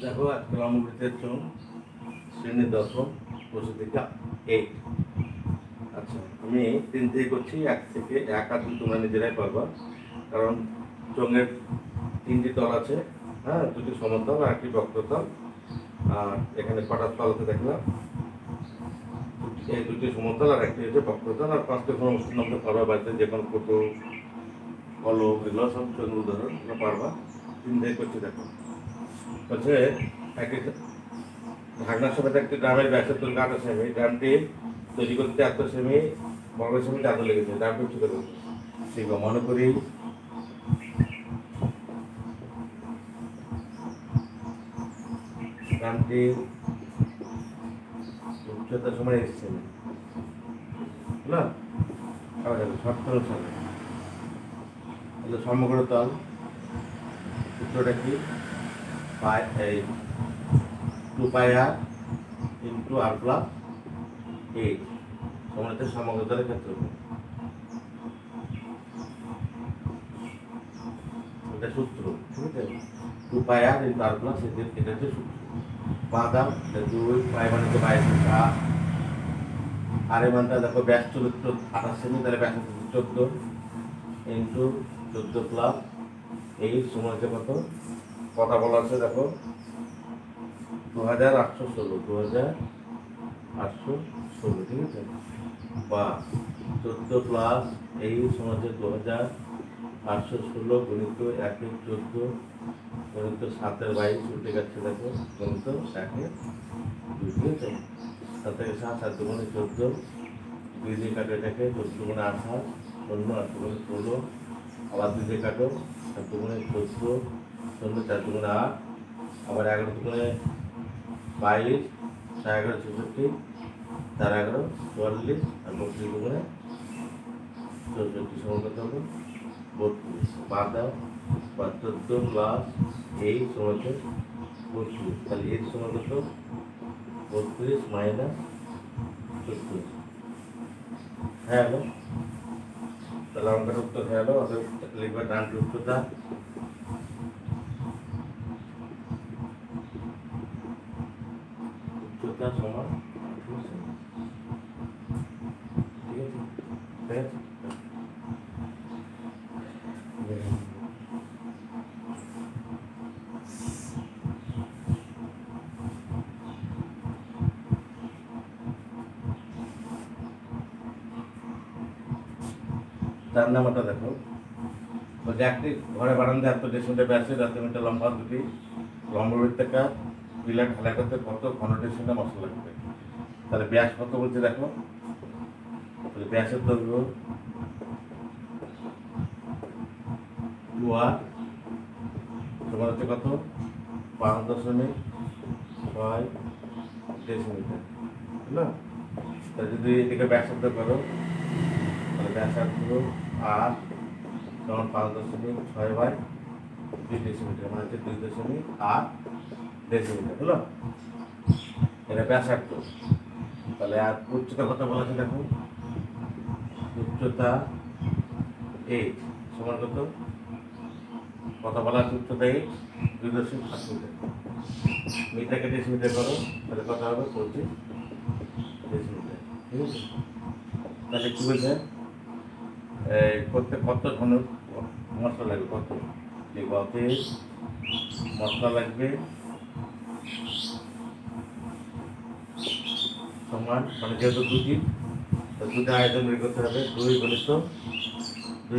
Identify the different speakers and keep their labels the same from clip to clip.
Speaker 1: দেখো আজকে লম্ববৃত্তের চোখ শ্রেণী দশম বসে থেকে 8। আচ্ছা, আমি 3 থেকে করছি, 1 থেকে 1 আর 2 তোমরা নিজেরাই পারবা, কারণ চোঙের 3টি তল আছে। হ্যাঁ, 2টি সমতল আর 1টি বক্রতল। আর এখানে কটার তল আছে দেখলাম, এই 2টি সমতল আর 1টি হচ্ছে বক্রতল। আর 5টি সমষ্টির নাম তো পারবা, বাড়িতে যে কোনো পুতুল কলম এগুলো সব চোঙের উদাহরণ এগুলো পারবা। 3 থেকে করছি। দেখো হচ্ছে একটি ঢাকনার সাথে একটি ড্রামের ব্যাসের দৈর্ঘ্য 28 সেমি। ড্রামটি তৈরি করতে 73 সেমি বর্গ সেমি চাঁদা লেগেছে। ড্রামটি উচ্চতা কত? ঠিক আছে, মনে করি ড্রামটি উচ্চতার সময় এসছে না, আবার শর্ত অনুসারে তাহলে সমগ্র তল সূত্রটা কি? এই 2 পাই আর ইন্টু আর প্লাস 8 সমান হচ্ছে সমগ্র তলের ক্ষেত্রফল। এটা সূত্র, ঠিক আছে? 2 পাই আর ইন্টু আর প্লাস এটা হচ্ছে সূত্র। বাদাম 2 পাই মানে তো 22 আর এর মানটা দেখো, ব্যাস 28 সেমি, তাহলে ব্যাস 14 ইন্টু 14 প্লাস 8 সমান হচ্ছে কত? কথা বলা আছে দেখো 2816, 2816, ঠিক আছে? বা 14 প্লাস 8 সমান হচ্ছে 2816 গণিত 1 14 গণিত 7 22 উল্টে যাচ্ছে দেখো, গণিত 1 2, ঠিক আছে? 7 থেকে 7, 7 দুগুণে 14, 2 দিয়ে কাটো এটাকে, 14 দুগুণে 28, 0 8 দুগুণে 16, আবার 2 দিয়ে কাটো, 7 দুগুণে 14, 0 4 দুগুণে 8, আবার 11 দুগুণে 22, 4 11 64, 4 11 44, আর 32 দুগুণে 64 সমান কত হবে? 32। বাদ দাও, বা 14 প্লাস 8 সমান হচ্ছে 32, তাহলে 8 সমান কত? 32 মাইনাস 32। হ্যাঁ হলো, তাহলে অঙ্কের উত্তর হয়ে গেল। অতএব লিখবে ডানটি উচ্চতা সমান 28 সেমি। ঠিক আছে, ঠিক আছে। তার নামটা দেখো, বলছে একটি ঘরে বারান্দা 70 ডিসমিটার ব্যাসে 70 মিটার লম্বা, 2টি লম্ববৃত্তাকার পিলার ঢালাই করতে কত ঘন ডিসমিটার মশলা লাগবে? তাহলে ব্যাস কত বলছে দেখো, তাহলে ব্যাসের দৈর্ঘ্য 2r সমান হচ্ছে কত? 5.6 ডেসিমিটার, বুঝলো? তাহলে যদি এটাকে ব্যাসার্ধ করো, তাহলে ব্যাসার্ধ আর সমান 5.6/2 ডেসিমিটার, মানে হচ্ছে 2.8 ডেসিমিটার, হলো? এটা ব্যাসার্ধ। তাহলে আর উচ্চতা কত বলা আছে দেখো, উচ্চতা 8 সমান কত? কত বলা আছে? উচ্চতা 8, 2.7 মিটার। মিটারকে ডেসিমিটার করো, তাহলে কত হবে? 25 ডেসিমিটার, ঠিক আছে? তাহলে কি বলছে, করতে কত ঘন মশলা লাগবে? কত লিখবো? মশলা লাগবে সমান, মানে যেহেতু 2টি, তো 2টি আয়তন বের করতে হবে। 2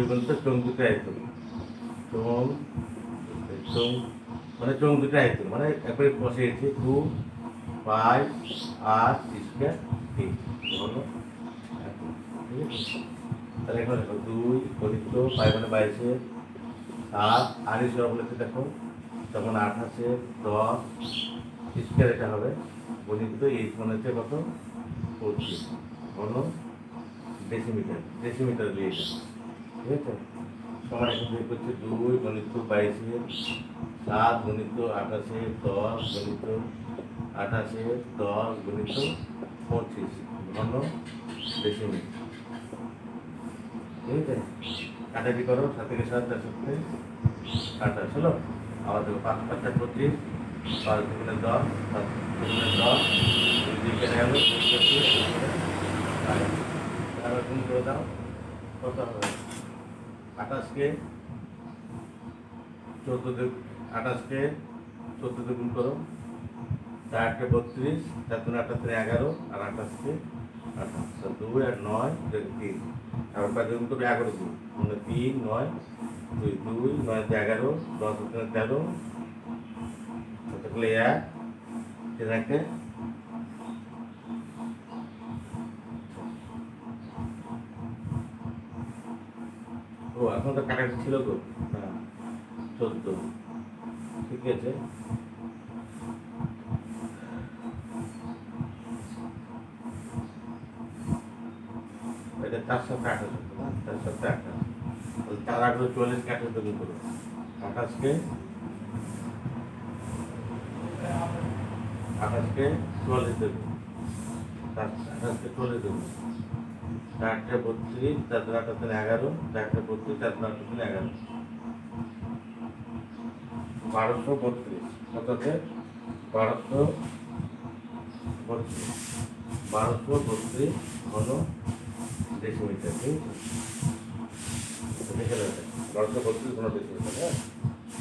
Speaker 1: গণিত চোঙ 2টি আয়তন, চোঙ মানে চোঙ 2টি আয়তন, মানে একবারে বসিয়েছি 2 পাই আর স্কয়ার ঠিক হলো। ঠিক আছে, তাহলে এখানে দেখো 2 গণিত পাই মানে 22, 7 আর এই সব বলেছে দেখো, তখন 28, 10 স্কয়ার এটা হবে গণিত 8 মানে হচ্ছে কত? 25 ঘন ডেসিমিটার। ডেসিমিটার দিয়ে এটা, ঠিক আছে? সমান এখন বের করছে 2 গণিত 22, 7 গণিত 28, 10 গণিত 28, 10 গণিত 25 ঘন ডেসিমিটার, ঠিক আছে? কাটাটি করো, 7 থেকে 7 7 28 হলো। আবার দেখো 5 5 25, 5 দুগুণে 10, 7 দুগুণে 10, 2 দিয়ে কেটে গেল, 4 গুণ করে দাও, কত হবে? 28 কে 14 দিয়ে গুণ করো, 4 কে 32, 4 দুগুণে 11, আর 28 কে 28, 2 আর 9 3, আবার 5 গুণ করবে 11 গুণ, 3 9 2 2 9 11, 10 দুগুণে 13, কতগুলো 1 এটাকে ও এখন তো কাটাকাটি ছিল তো, হ্যাঁ 14, ঠিক আছে। এটা 4 7 28 হতো না, 4 7 28, তাহলে 4 8 44 কে 28 গুণ করো, 28 কে 44 দেবো, 28 কে 44 দেবো, 4 কে 32, 4 দুগুণে 11, 4 কে 32, 4 দুগুণে 11, 1232, কত আছে? 1232 ঘন ডেসিমিটার, ঠিক আছে, দেখে নেবে 1232 ঘন ডেসিমিটার। হ্যাঁ,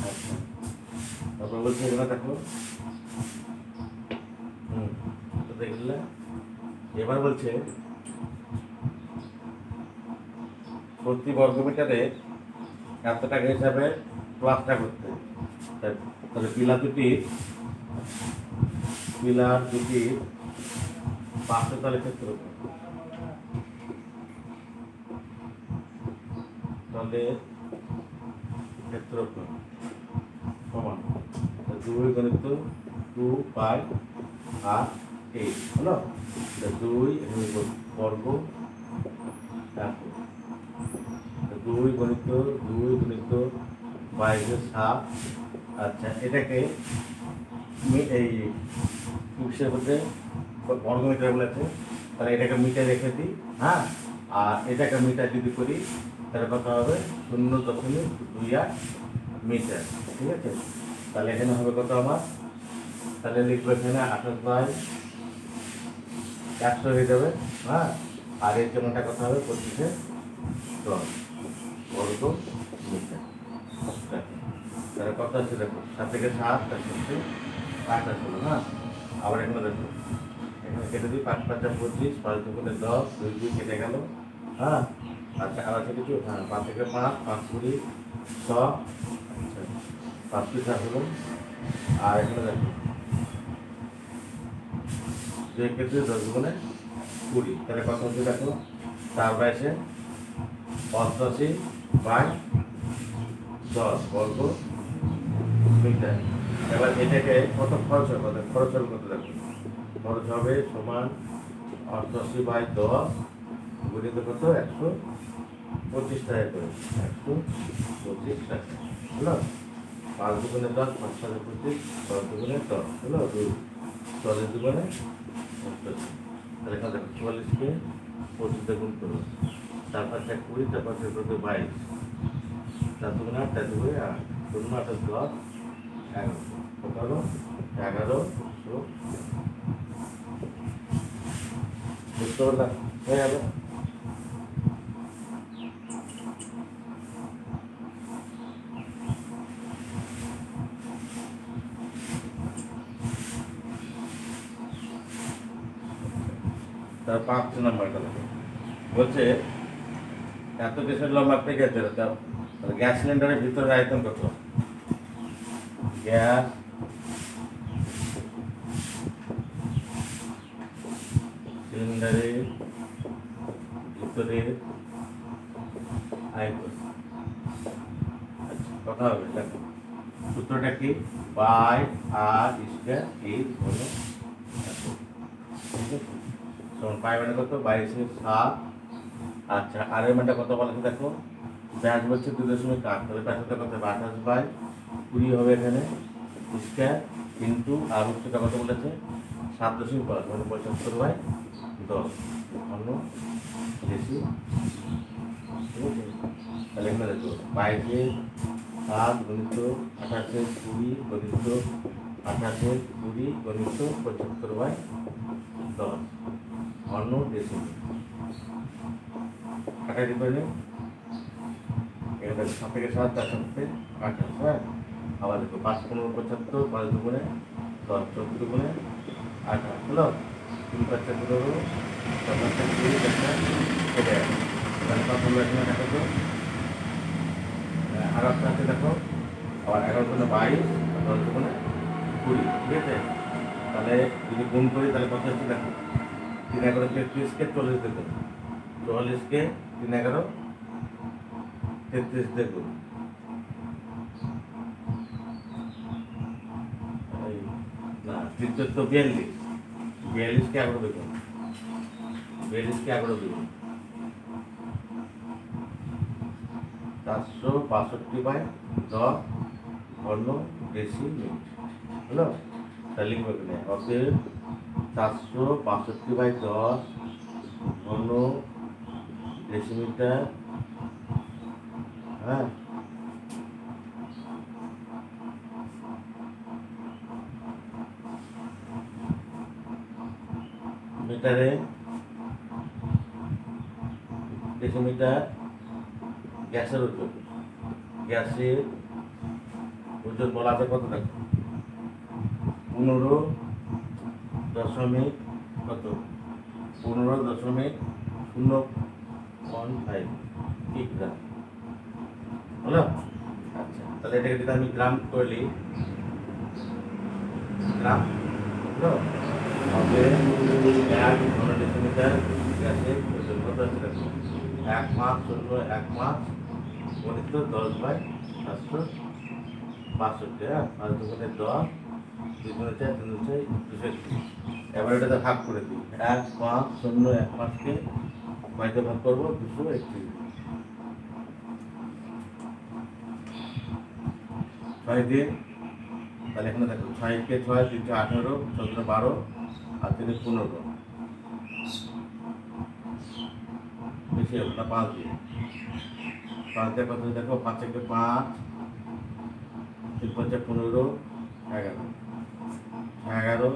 Speaker 1: আচ্ছা, তারপর বলছি এখানে দেখো, তো দেখলে এবার বলছে প্রতি বর্গমিটারে এত টাকা হিসাবে প্লাসটা করতে, তাহলে পিলার দুটি পাঁচশো তলে ক্ষেত্রফল, তাহলে ক্ষেত্রফল সমান 2 গণিত 2 পাই আর 8 হলো, 2 বর্গ 2 গণিত 22/7। আচ্ছা, এটাকে এই কিসের মধ্যে বর্গমিটার বলেছে, তাহলে এটাকে মিটার রেখে দিই। হ্যাঁ, আর এটাকে মিটার যদি করি তাহলে কত হবে? 0.28 মিটার, ঠিক আছে। তাহলে এখানে হবে কত আমার? তাহলে লিখবো এখানে 28/100 হয়ে যাবে। হ্যাঁ, আর এর জন্যটা কত হবে? 25/10 বর্গ মিটার। তাহলে কত আছে দেখো, 7 থেকে 7, তার সাথে 8 আসলো। হ্যাঁ, আবার এখানে দেখো, এখানে কেটে দিই, 5 5 25, 5 দুগুণে 10, 2 2 কেটে গেল। হ্যাঁ, আচ্ছা, আর আছে কিছু? হ্যাঁ, 5 থেকে 5, 5 20, 100, আচ্ছা 5 পিস আসলো। আর এখানে দেখো, 2 কেটে 10 দুগুণে 20, তাহলে কত হচ্ছে দেখো, 4/88/10 বর্গ মিটার। এবার এটাকে কত খরচ হবে? খরচ হবে কত দেখো, খরচ হবে সমান 88/10 গুণিত কত, 125 টাকা করে, 125 টাকা হলো। 5 দুগুণে 10, 5 7 25, 10 দুগুণে 10 হলো, 2 10 দুগুণে 88। তাহলে এখানে দেখো 44কে 25 গুণ করবো, 4 5 20, 4 5 22, 4 দুগুণে 8, 4 দুগুণে 8, 0 8 10 11, কত হলো? 1100। বুঝতে পারলাম, হয়ে যাবে। তার 5 নাম্বারটা দেখো, বলছে এত দেশের লম্বা থেকে গেছে, তাহলে গ্যাস সিলিন্ডারের ভিতরে আয়তন কত? গ্যাস সিলিন্ডারের ভিতরে আয়তন, আচ্ছা কথা হবে দেখো, সূত্রটা কি? বাই আর স্কয়ার ইজ হল, ঠিক আছে, সমান পাই মানে কত? 22/7। আচ্ছা, আর এর মানটা কত বলেছে দেখো, ব্যাস বলছে 2.8, তাহলে ব্যাসটা কত হবে? 28/20 হবে এখানে স্কয়ার ইন্টু, আর উচ্চতা কত বলেছে? 7.5, মানে 75/10 ঘন ডেসি, ঠিক আছে। তাহলে এখানে দেখো 22/7 গুণিত 28/20 গুণিত 28 20 গণিত 75/10 ঘন ডেসিমিল। কাটাই দিতে পারি এটা 7 থেকে 7 4 7 28, হ্যাঁ। আবার দেখো 5 15 75 5 দুগুণে 10 14 দুগুণে 28 হলো 3 5 15 4 5 20 একটা কেটে গেল। তাহলে কত হলো এখানে দেখো তো আর একটা আছে দেখো আবার 11 দুগুণে 22 10 দুগুণে 20, ঠিক আছে। তাহলে যদি গুণ করি তাহলে কত হচ্ছে দেখো 3 11 33 কে 40 দিয়ে গুণ 44 কে 3 11 33 দিয়ে গুণ না 3 14 42 42 কে 11 দিয়ে গুণ 42 কে 11 দিয়ে গুণ 462/10 ঘন ডেসিমিল হলো। তাহলে লিখবো এখানে অতএব 462/10 ঘন ডেসিমিটার, হ্যাঁ, মিটারে ডেসিমিটার গ্যাসের ওজন। গ্যাসের ওজন বলা আছে কত দেখো 15 দশমিক কত 15.015 কিগ্রা হলো। আচ্ছা তাহলে এটাকে যদি আমি গ্রাম করলি গ্রাম হলো হবে 1 ঘন ডেসিমিটার গ্যাসের ওজন কত আছে দেখো 1.015 গণিত 10/762, হ্যাঁ। 5 দুগুণে 10 2 গুণে 4 3 গুণে 230। এবার এটাতে ভাগ করে দিই 1.5 কে কয়তে ভাগ করবো 231 6 দিয়ে। তাহলে এখানে দেখো 6 কে 6 3 18 14 12 আর 3 15 বেশি হবে না 5 দিয়ে 5 দিয়ে কত দেখো 5 কে 5 3 5 15 11 11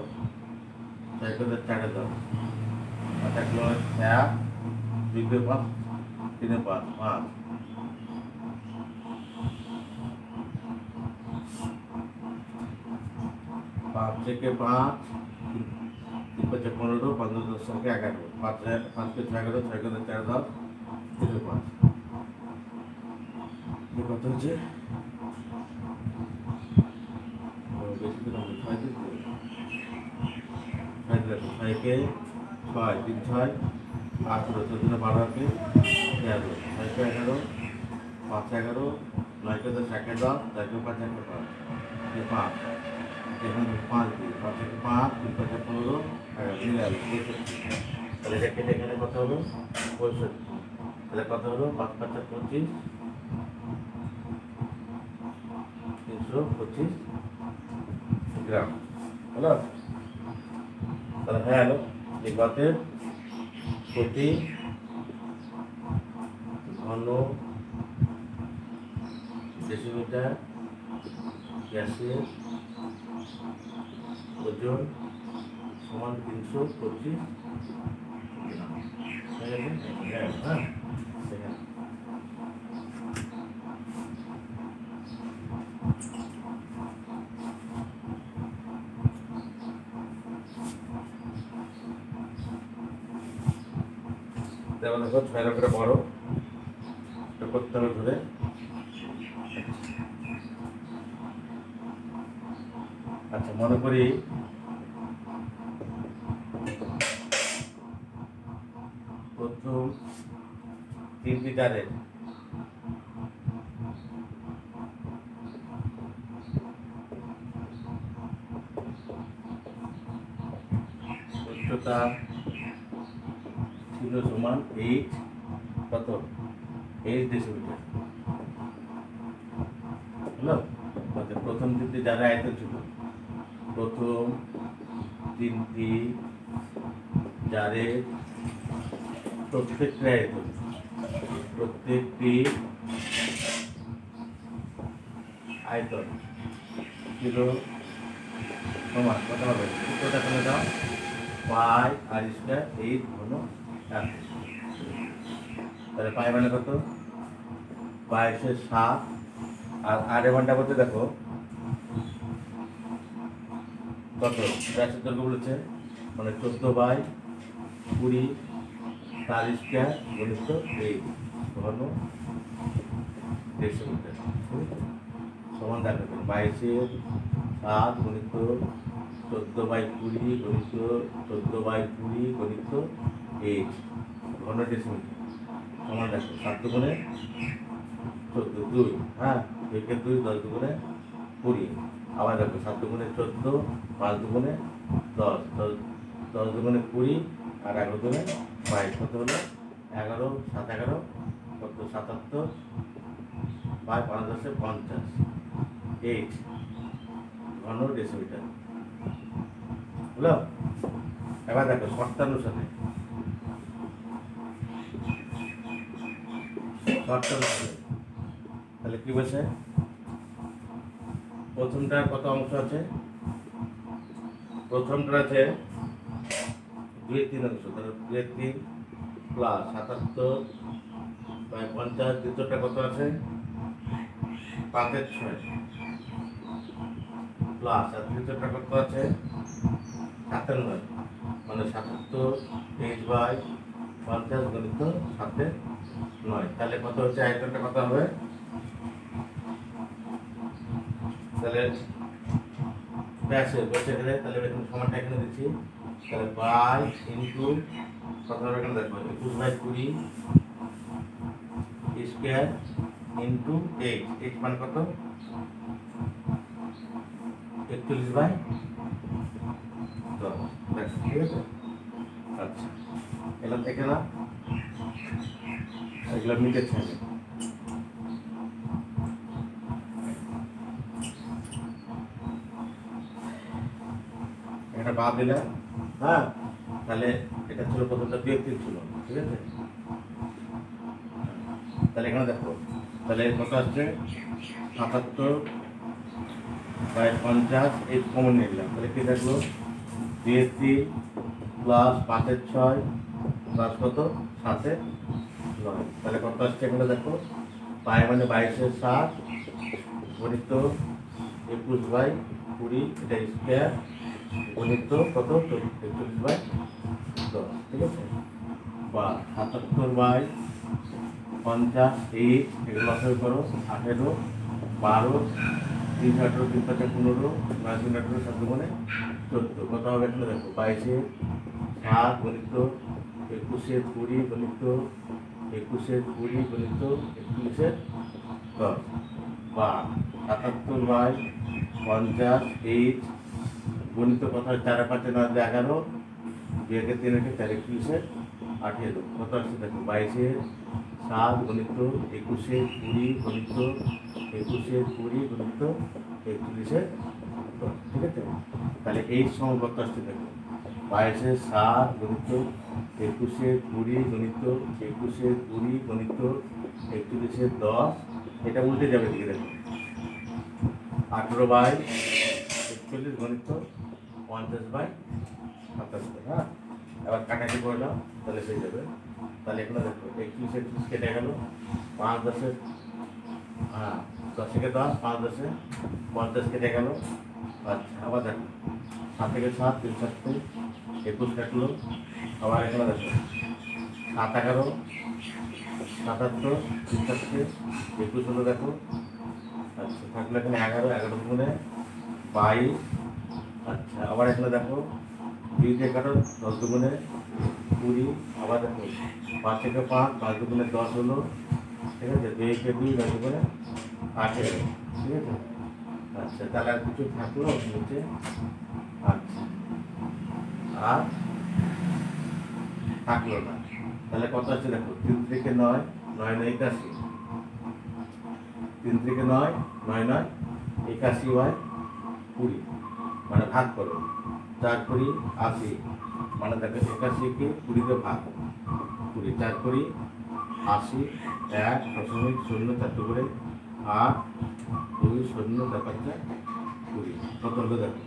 Speaker 1: 6 কে 4 10 5 1 2 কে 5 3 5 5 5 থেকে 5 3 5 15 15 10 থেকে 11 5 কে 11 6 কে 4 10 3 5 কত হচ্ছে বেশি তো 6 থেকে 6 কে 6 3 6 18 14 12 কে 11 6 কে 11 5 11 9 কে 10 10 4 কে 5 5 5 এখানে 5 দিয়ে 5 থেকে 5 3 5 15 11 তাহলে এটা কেটে এখানে কত হলো 65। তাহলে কত হলো 5 5 25 325 গ্রাম হলো। তাহলে হ্যাঁ হলো লিখবাতে প্রতি ঘন ডেসিমিটার গ্যাসের ওজন সমান 325 গ্রাম। হ্যাঁ যেমন দেখো 6 করে বড় করতে হবে ধরে। আচ্ছা মনে করি প্রথম 3টি জারের উচ্চতা ছিল সমান 8 কত 8 ডেসিমিটার হলো। প্রথম 3টি জারের আয়তন ছিল প্রথম 3টি জারের প্রত্যেকটি আয়তন ছিল সমান কত হবে সূত্রটা করে দাও পাই আর স্কোয়ার 8 ঘন 1। তাহলে পাই মানে কত 22/7 আর আর এর মানটা কত দেখো কত ব্যাসের দৈর্ঘ্য বলেছে মানে 14/20 তার স্কোয়ার গণিত 8 ঘন ডেসিমিটার সমান দেখো 22/7 গণিত 14/20 গণিত 14/20 গণিত 8 ঘন ডেসিমিটার সমান দেখো 7 দুগুণে 14 2 হ্যাঁ 2 10 দুগুণে 20 আবার দেখো 7 দুগুণে 14 5 দুগুণে 10 10 দুগুণে 20 আর 11 দুগুণে 22 কত হলো 11 7 11 কত 77 5 5 10 50 8 ঘন ডেসিমিটার হলো। এবার দেখো শর্তানুর সাথে তাহলে কি বলছে প্রথমটার কত অংশ আছে প্রথমটা আছে 2/3 অংশ তাহলে 2/3 প্লাস 77/50 দ্বিতীয়টা কত আছে 5/6 প্লাস আর তৃতীয়টা কত আছে 97 মানে 77/50 গণিত 7/9 তাহলে কত হচ্ছে আয়তনটা কত হবে তাহলে ব্যাসে বসে গেলে তাহলে এখানে সমানটা এখানে দিচ্ছি তাহলে বাই ইন্টু কত হবে এখানে দেখো 21/20 স্কোয়ার ইন্টু 8 মানে কত 41/10 দেখো ঠিক আছে। আচ্ছা এলাম থেকে না এগুলো মিটেছে এটা বাদ দিলে হ্যাঁ তাহলে এটা ছিল প্রথমটা 2/3 ছিল ঠিক আছে। তাহলে এখানে দেখো তাহলে কত আসছে 77/50 এই কমন নিলাম তাহলে কি দেখলো 2/3 প্লাস 5/6 প্লাস কত 7/9 তাহলে কত আসছে এখানে দেখো পাই মানে 22/7 গণিত 21/20 এটা স্কোয়ার গণিত কত 41/10 ঠিক আছে বা 77/50 এগুলো লসাগু করো 18 12 3 18 3 5 15 9 3 18 7 মানে 14 কত হবে এখানে দেখো 22/7 গণিত 21/20 গণিত 21/20 গণিত 41/10 বা 77/50 গণিত কথা 4 5 9 11 2 কে 3 কে 4 21/18 কত আসছে দেখো 22/7 গণিত 21/20 গণিত 21/20 গণিত 41/10 ঠিক আছে। তাহলে এই সময় কত আসছে দেখো 22/7 গণিত 21/20 গণিত 21/20 গণিত 41/10 এটা উল্টে যাবে দিকে দেখো 18/41 গণিত 50/77 হ্যাঁ এবার কাটাটি করলাম তাহলে হয়ে যাবে। তাহলে এখানে দেখো 21 কেটে গেল 5 10 হ্যাঁ 10 থেকে 10 5 10 50 কেটে গেল। আচ্ছা আবার দেখো 7 থেকে 7 3 7 21 কাটলো আবার এখানে দেখো 7 11 77 3 7 21 হলো দেখো। আচ্ছা থাকলো এখানে 11 গুণে 22 আচ্ছা আবার এখানে দেখো 2 দিয়ে কাটো 10 দুগুণে 20 আবার দেখো 5 থেকে 5 5 দুগুণে 10 হলো ঠিক আছে 2 কে 2 9 দুগুণে 18 ঠিক আছে। আচ্ছা তাহলে আর কিছু থাকলো নিচে আচ্ছা আর থাকলো না তাহলে কত আছে দেখো 3 থেকে 9 9 9 81 3 থেকে 9 9 9 81/20 মানে ভাগ করো 4 করি 80 মানে দেখো 81 কে 20 তে ভাগ 20 4 করি 80 1.0 করে 8 2 0 ব্যাপারটা 20 কত হলো দেখো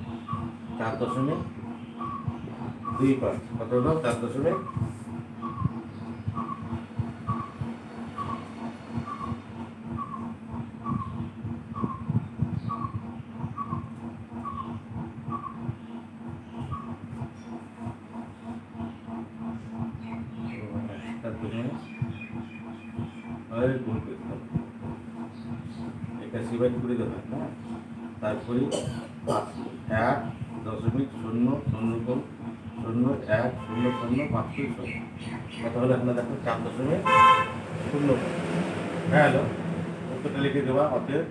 Speaker 1: 4.25 কত হলো 4. একাশি বাই 20 দেবে, হ্যাঁ। তারপরে 1.0010005 কত হলো এখানে দেখো 4.0 হ্যাঁ হলো উত্তরটা লিখে দেওয়া। অতএব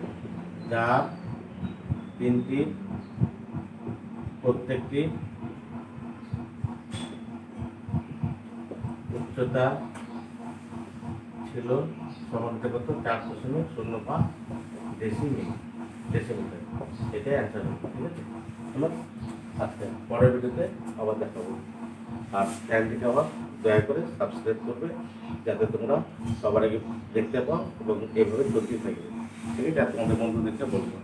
Speaker 1: যার তিনটি প্রত্যেকটি উচ্চতা ছিল সমানতে কত 4.05 ডেসিমিটার। এটাই অ্যান্সার হবে, ঠিক আছে? হলো। আচ্ছা, পরের ভিডিওতে আবার দেখাবো। আর চ্যানেলটিকে আবার দয়া করে সাবস্ক্রাইব করবে, যাতে তোমরা সবার আগে দেখতে পাও এবং এইভাবে চলতেই থাকবে, ঠিক আছে? আর তোমাদের বন্ধুদেরকে বলবো।